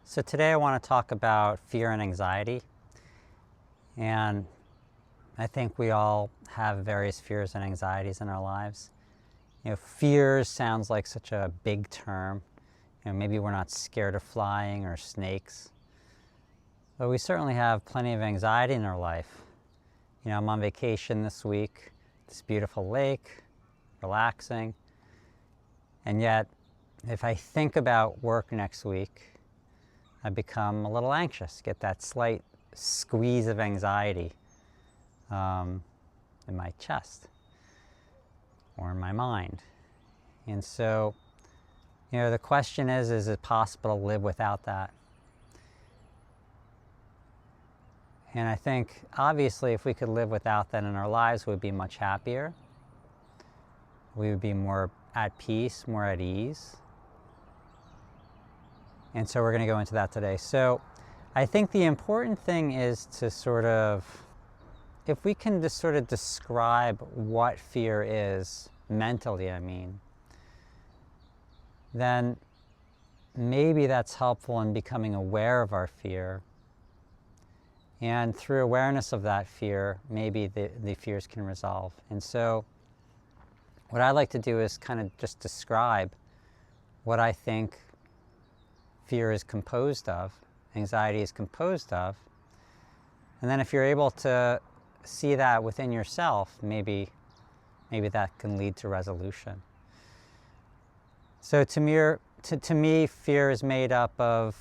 So today I want to talk about fear and anxiety. And I think we all have various fears and anxieties in our lives. Fears sounds like such a big term. Maybe we're not scared of flying or snakes. But we certainly have plenty of anxiety in our life. I'm on vacation this week, this beautiful lake, relaxing. And yet, if I think about work next week, I become a little anxious, get that slight squeeze of anxiety in my chest or in my mind. And so, the question is it possible to live without that? And I think, obviously, if we could live without that in our lives, we'd be much happier. We would be more at peace, more at ease. And so we're going to go into that today. So I think the important thing is to if we can just sort of describe what fear is, mentally, then maybe that's helpful in becoming aware of our fear. And through awareness of that fear, maybe the fears can resolve. And so what I like to do is kind of just describe what I think fear is composed of, anxiety is composed of. And then if you're able to see that within yourself, maybe that can lead to resolution. So to me, fear is made up of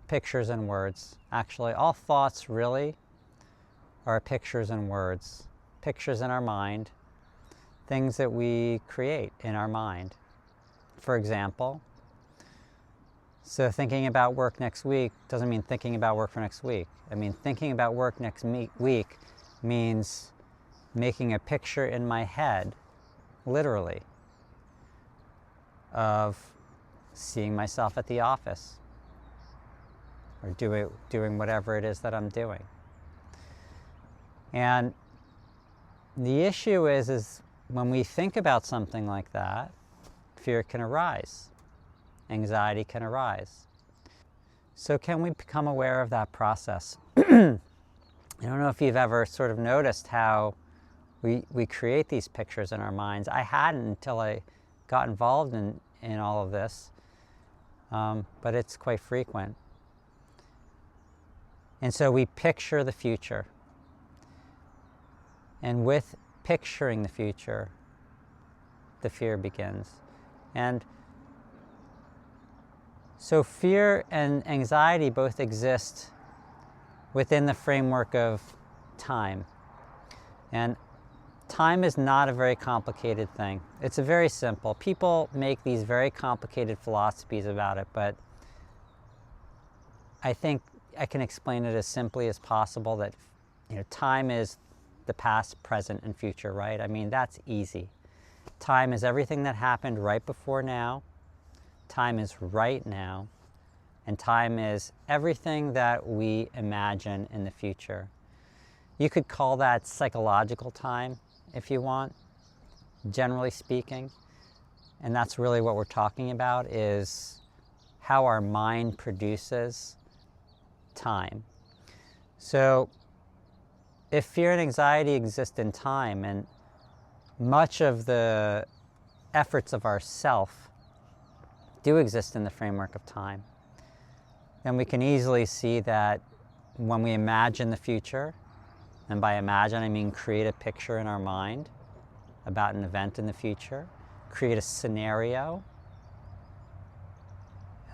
pictures and words. Actually, all thoughts really are pictures and words. Pictures in our mind, things that we create in our mind. For example, so thinking about work next week doesn't mean thinking about work for next week. Thinking about work next week means making a picture in my head, literally, of seeing myself at the office or doing whatever it is that I'm doing. And the issue is when we think about something like that, fear can arise. Anxiety can arise. So can we become aware of that process? I don't know if you've ever sort of noticed how we create these pictures in our minds. I hadn't until I got involved in all of this, but it's quite frequent. And so we picture the future. And with picturing the future, the fear begins. And so fear and anxiety both exist within the framework of time. And time is not a very complicated thing. It's a very simple. People make these very complicated philosophies about it, but I think I can explain it as simply as possible that time is the past, present, and future, right? That's easy. Time is everything that happened right before now. Time is right now, and time is everything that we imagine in the future. You could call that psychological time if you want, generally speaking, and that's really what we're talking about, is how our mind produces time. So if fear and anxiety exist in time, and much of the efforts of our self do exist in the framework of time, then we can easily see that when we imagine the future, and by imagine I mean create a picture in our mind about an event in the future, create a scenario,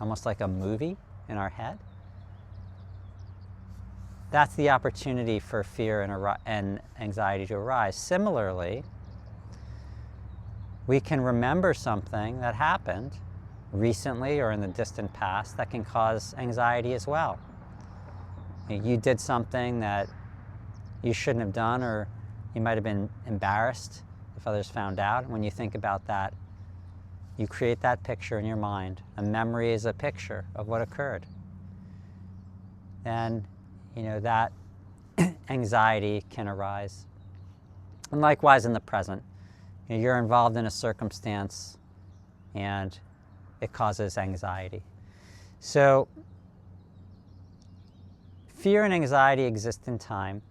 almost like a movie in our head, that's the opportunity for fear and anxiety to arise. Similarly, we can remember something that happened recently or in the distant past that can cause anxiety as well. You did something that you shouldn't have done, or you might have been embarrassed if others found out. When you think about that, you create that picture in your mind. A memory is a picture of what occurred. And that anxiety can arise. And likewise in the present. You're involved in a circumstance and it causes anxiety. So fear and anxiety exist in time.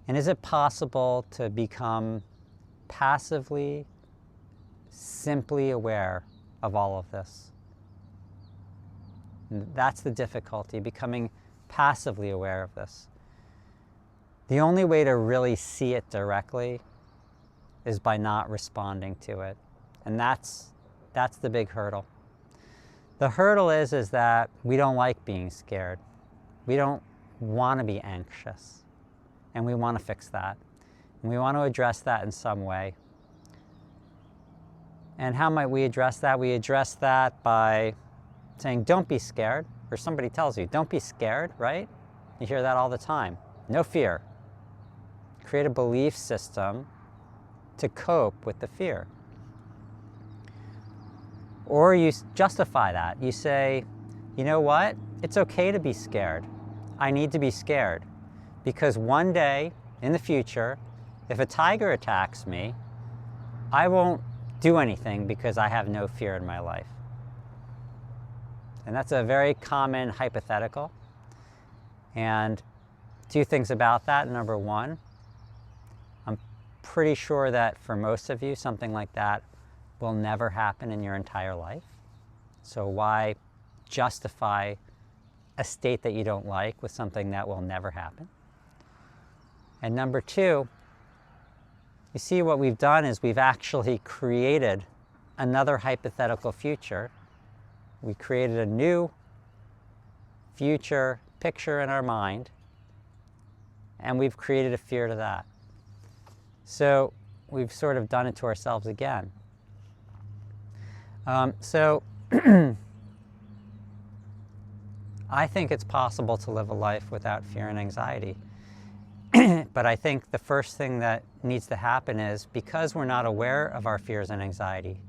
And is it possible to become passively, simply aware of all of this? And that's the difficulty, becoming passively aware of this. The only way to really see it directly is by not responding to it. And that's the big hurdle. The hurdle is that we don't like being scared. We don't want to be anxious. And we want to fix that. And we want to address that in some way. And how might we address that? We address that by saying, don't be scared. Or somebody tells you, don't be scared, right? You hear that all the time. No fear. Create a belief system to cope with the fear. Or you justify that. You say, you know what? It's okay to be scared. I need to be scared. Because one day in the future, if a tiger attacks me, I won't do anything because I have no fear in my life. And that's a very common hypothetical. And two things about that. Number one, I'm pretty sure that for most of you, something like that will never happen in your entire life. So why justify a state that you don't like with something that will never happen? And number two, you see what we've done is we've actually created another hypothetical future. We created a new future picture in our mind, and we've created a fear to that. So we've sort of done it to ourselves again. So I think it's possible to live a life without fear and anxiety. But I think the first thing that needs to happen is, because we're not aware of our fears and anxiety,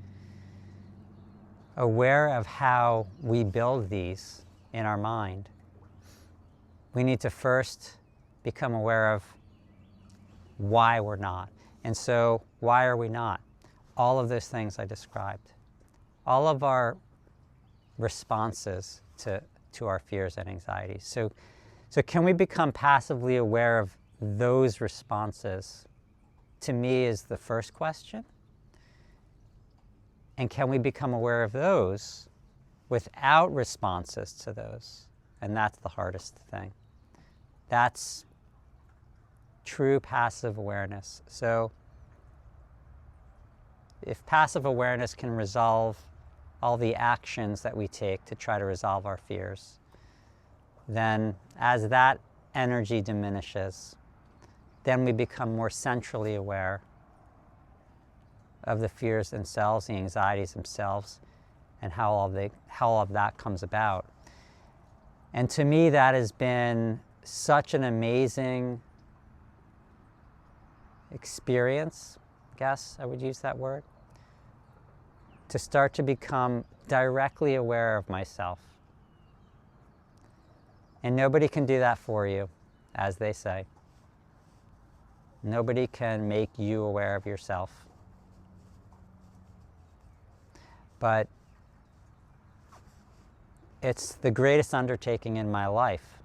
aware of how we build these in our mind, we need to first become aware of why we're not. And so, why are we not? All of those things I described. All of our responses to our fears and anxieties. So can we become passively aware of those responses? To me is the first question. And can we become aware of those without responses to those? And that's the hardest thing. That's true passive awareness. So if passive awareness can resolve all the actions that we take to try to resolve our fears, then as that energy diminishes, then we become more centrally aware of the fears themselves, the anxieties themselves, and how all of that comes about. And to me, that has been such an amazing experience, I guess I would use that word, to start to become directly aware of myself. And nobody can do that for you, as they say. Nobody can make you aware of yourself. But it's the greatest undertaking in my life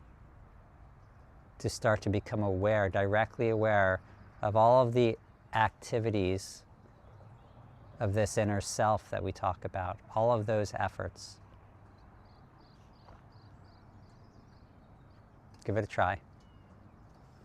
to start to become aware, directly aware of all of the activities of this inner self that we talk about, all of those efforts. Give it a try.